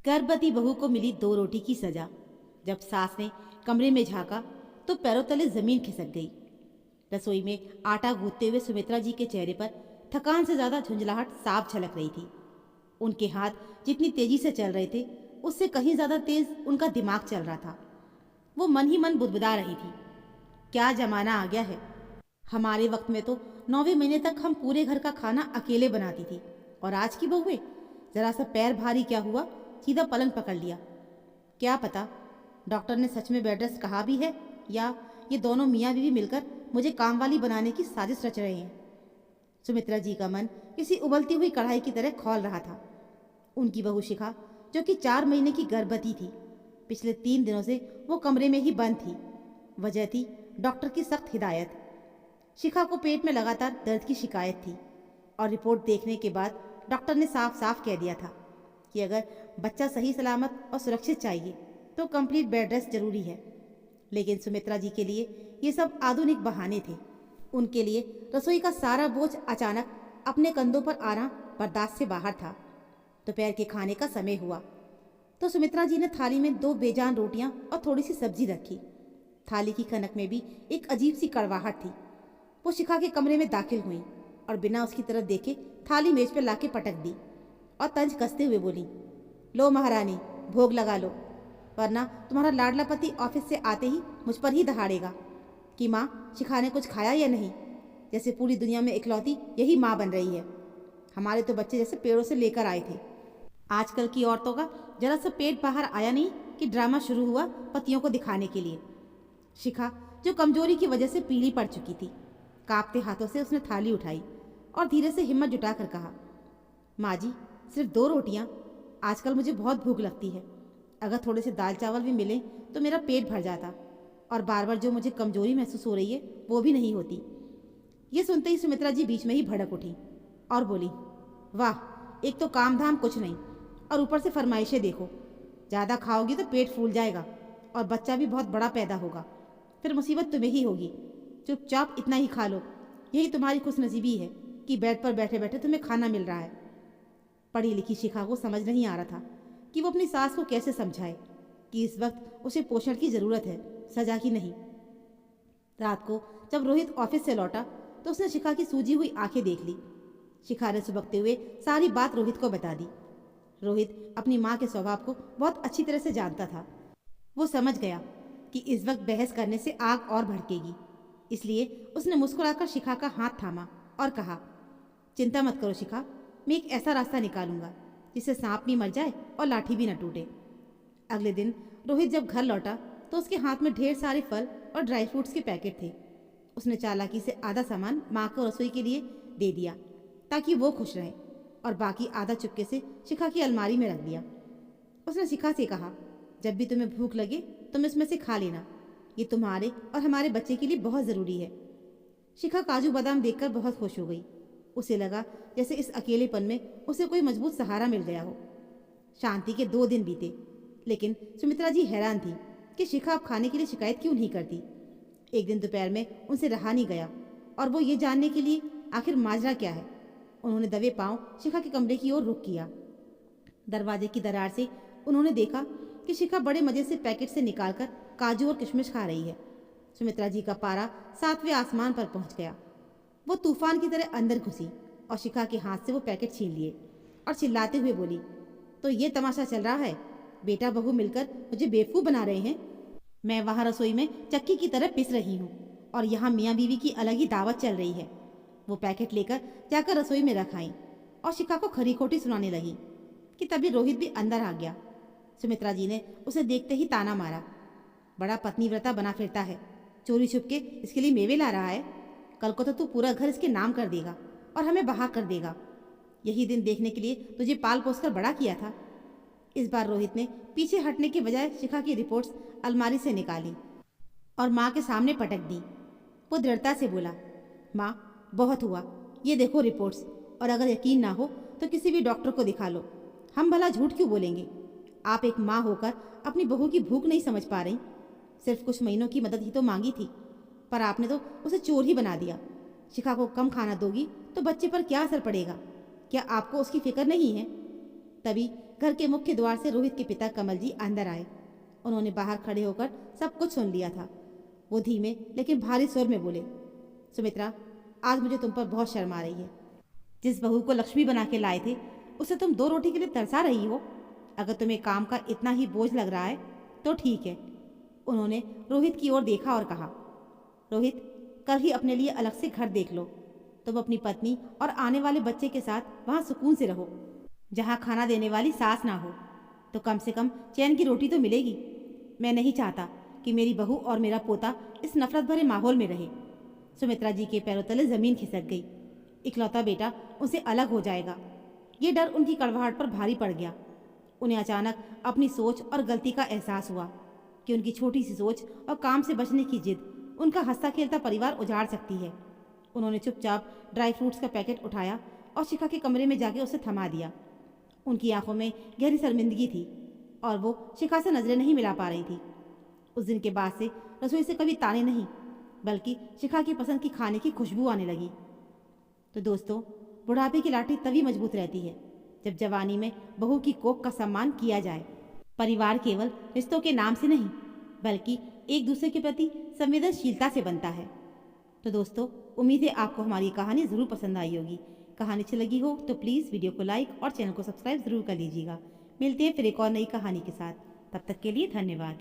गर्भवती बहू को मिली 2 रोटी की सजा। जब सास ने कमरे में झांका तो पैरों तले जमीन खिसक गई। रसोई में आटा गूंथते हुए सुमित्रा जी के चेहरे पर थकान से ज्यादा झुंझलाहट साफ झलक रही थी। उनके हाथ जितनी तेजी से चल रहे थे उससे कहीं ज्यादा तेज उनका दिमाग चल रहा था। वो मन ही मन बुदबुदा रही थी, क्या जमाना आ गया है। हमारे वक्त में तो 9वें महीने तक हम पूरे घर का खाना अकेले बनाती थी, और आज की बहुएं जरा सा पैर भारी क्या हुआ सीधा पलंग पकड़ लिया। क्या पता डॉक्टर ने सच में बेड रेस्ट कहा भी है, या ये दोनों मियाँ बीवी मिलकर मुझे काम वाली बनाने की साजिश रच रहे हैं। सुमित्रा जी का मन किसी उबलती हुई कढ़ाई की तरह खौल रहा था। उनकी बहू शिखा, जो कि 4 महीने की गर्भवती थी, पिछले 3 दिनों से वो कमरे में ही बंद थी। वजह थी डॉक्टर की सख्त हिदायत। शिखा को पेट में लगातार दर्द की शिकायत थी, और रिपोर्ट देखने के बाद डॉक्टर ने साफ साफ कह दिया था कि अगर बच्चा सही सलामत और सुरक्षित चाहिए तो कंप्लीट बेड रेस्ट जरूरी है। लेकिन सुमित्रा जी के लिए ये सब आधुनिक बहाने थे। उनके लिए रसोई का सारा बोझ अचानक अपने कंधों पर आना बर्दाश्त से बाहर था। दोपहर के खाने का समय हुआ तो सुमित्रा जी ने थाली में 2 बेजान रोटियां और थोड़ी सी सब्जी रखी। थाली की खनक में भी एक अजीब सी कड़वाहट थी। वो शिखा के कमरे में दाखिल हुई और बिना उसकी तरफ देखे थाली मेज पर लाके पटक दी और तंज कसते हुए बोली, लो महारानी, भोग लगा लो, वरना तुम्हारा लाडला पति ऑफिस से आते ही मुझ पर ही दहाड़ेगा कि माँ शिखा ने कुछ खाया या नहीं, जैसे पूरी दुनिया में इकलौती यही माँ बन रही है। हमारे तो बच्चे जैसे पेड़ों से लेकर आए थे। आजकल की औरतों का जरा सा पेट बाहर आया नहीं कि ड्रामा शुरू हुआ पतियों को दिखाने के लिए। शिखा, जो कमजोरी की वजह से पीली पड़ चुकी थी, कांपते हाथों से उसने थाली उठाई और धीरे से हिम्मत जुटाकर कहा, माँ जी, सिर्फ 2 रोटियां, आजकल मुझे बहुत भूख लगती है। अगर थोड़े से दाल चावल भी मिले तो मेरा पेट भर जाता, और बार बार जो मुझे कमजोरी महसूस हो रही है वो भी नहीं होती। ये सुनते ही सुमित्रा जी बीच में ही भड़क उठी और बोली, वाह, एक तो काम धाम कुछ नहीं और ऊपर से फरमाइशें देखो। ज़्यादा खाओगी तो पेट फूल जाएगा और बच्चा भी बहुत बड़ा पैदा होगा, फिर मुसीबत तुम्हें ही होगी। चुपचाप इतना ही खा लो, यही तुम्हारी खुशनसीबी है कि बेड पर बैठे बैठे तुम्हें खाना मिल रहा है। पढ़ी लिखी शिखा को समझ नहीं आ रहा था कि वो अपनी सास को कैसे समझाए कि इस वक्त उसे पोषण की ज़रूरत है, सजा की नहीं। रात को जब रोहित ऑफिस से लौटा तो उसने शिखा की सूजी हुई आंखें देख ली। शिखा ने सुबकते हुए सारी बात रोहित को बता दी। रोहित अपनी माँ के स्वभाव को बहुत अच्छी तरह से जानता था। वो समझ गया कि इस वक्त बहस करने से आग और भड़केगी, इसलिए उसने मुस्कुराकर शिखा का हाथ थामा और कहा, चिंता मत करो शिखा, मैं एक ऐसा रास्ता निकालूंगा जिससे सांप भी मर जाए और लाठी भी न टूटे। अगले दिन रोहित जब घर लौटा तो उसके हाथ में ढेर सारे फल और ड्राई फ्रूट्स के पैकेट थे। उसने चालाकी से आधा सामान माँ को रसोई के लिए दे दिया ताकि वो खुश रहे, और बाकी आधा चुपके से शिखा की अलमारी में रख दिया। उसने शिखा से कहा, जब भी तुम्हें भूख लगे तुम इसमें से खा लेना, ये तुम्हारे और हमारे बच्चे के लिए बहुत ज़रूरी है। शिखा काजू बादाम देखकर बहुत खुश हो गई। उसे लगा जैसे इस अकेलेपन में उसे कोई मजबूत सहारा मिल गया हो। शांति के 2 दिन बीते, लेकिन सुमित्रा जी हैरान थी कि शिखा अब खाने के लिए शिकायत क्यों नहीं करती। एक दिन दोपहर में उनसे रहा नहीं गया, और वो ये जानने के लिए आखिर माजरा क्या है। उन्होंने दबे पांव शिखा के कमरे की ओर रुख किया। दरवाजे की दरार से उन्होंने देखा कि शिखा बड़े मजे से पैकेट से निकालकर काजू और किशमिश खा रही है। सुमित्रा जी का पारा 7वें आसमान पर पहुंच गया। वो तूफान की तरह अंदर घुसी और शिखा के हाथ से वो पैकेट छीन लिए और चिल्लाते हुए बोली, तो ये तमाशा चल रहा है, बेटा बहू मिलकर मुझे बेवकूफ़ बना रहे हैं। मैं वहाँ रसोई में चक्की की तरह पिस रही हूँ और यहाँ मियाँ बीवी की अलग ही दावत चल रही है। वो पैकेट लेकर जाकर रसोई में रख आई और शिखा को खरी खोटी सुनाने लगी कि तभी रोहित भी अंदर आ गया। सुमित्रा जी ने उसे देखते ही ताना मारा, बड़ा पत्नीव्रता बना फिरता है, चोरी छुप के इसके लिए मेवे ला रहा है। कल को तो तू पूरा घर इसके नाम कर देगा और हमें बहा कर देगा। यही दिन देखने के लिए तुझे पाल पोस कर बड़ा किया था। इस बार रोहित ने पीछे हटने के बजाय शिखा की रिपोर्ट्स अलमारी से निकाली और माँ के सामने पटक दी। वो दृढ़ता से बोला, माँ, बहुत हुआ, ये देखो रिपोर्ट्स, और अगर यकीन ना हो तो किसी भी डॉक्टर को दिखा लो। हम भला झूठ क्यों बोलेंगे? आप एक माँ होकर अपनी बहू की भूख नहीं समझ पा रही। सिर्फ कुछ महीनों की मदद ही तो मांगी थी, पर आपने तो उसे चोर ही बना दिया। शिखा को कम खाना दोगी तो बच्चे पर क्या असर पड़ेगा? क्या आपको उसकी फिक्र नहीं है? तभी घर के मुख्य द्वार से रोहित के पिता कमल जी अंदर आए। उन्होंने बाहर खड़े होकर सब कुछ सुन लिया था। वो धीमे लेकिन भारी स्वर में बोले, सुमित्रा, आज मुझे तुम पर बहुत शर्म आ रही है। जिस बहू को लक्ष्मी बना के लाए थे उसे तुम 2 रोटी के लिए तरसा रही हो। अगर तुम्हें काम का इतना ही बोझ लग रहा है तो ठीक है। उन्होंने रोहित की ओर देखा और कहा, रोहित, कल ही अपने लिए अलग से घर देख लो। तुम अपनी पत्नी और आने वाले बच्चे के साथ वहाँ सुकून से रहो, जहाँ खाना देने वाली सास ना हो, तो कम से कम चैन की रोटी तो मिलेगी। मैं नहीं चाहता कि मेरी बहू और मेरा पोता इस नफरत भरे माहौल में रहे। सुमित्रा जी के पैरों तले जमीन खिसक गई। इकलौता बेटा उनसे अलग हो जाएगा, ये डर उनकी कड़वाहट पर भारी पड़ गया। उन्हें अचानक अपनी सोच और गलती का एहसास हुआ कि उनकी छोटी सी सोच और काम से बचने की जिद उनका हंसता खेलता परिवार उजाड़ सकती है। उन्होंने चुपचाप ड्राई फ्रूट्स का पैकेट उठाया और शिखा के कमरे में जाके उसे थमा दिया। उनकी आंखों में गहरी शर्मिंदगी थी और वो शिखा से नजरें नहीं मिला पा रही थी। उस दिन के बाद से रसोई से कभी ताने नहीं, बल्कि शिखा की पसंद की खाने की खुशबू आने लगी। तो दोस्तों, बुढ़ापे की लाठी तभी मजबूत रहती है जब जवानी में बहू की कोख का सम्मान किया जाए। परिवार केवल रिश्तों के नाम से नहीं, बल्कि एक दूसरे के प्रति संवेदनशीलता से बनता है। तो दोस्तों, उम्मीद है आपको हमारी कहानी ज़रूर पसंद आई होगी। कहानी अच्छी लगी हो तो प्लीज़ वीडियो को लाइक और चैनल को सब्सक्राइब ज़रूर कर लीजिएगा। मिलते हैं फिर एक और नई कहानी के साथ। तब तक के लिए धन्यवाद।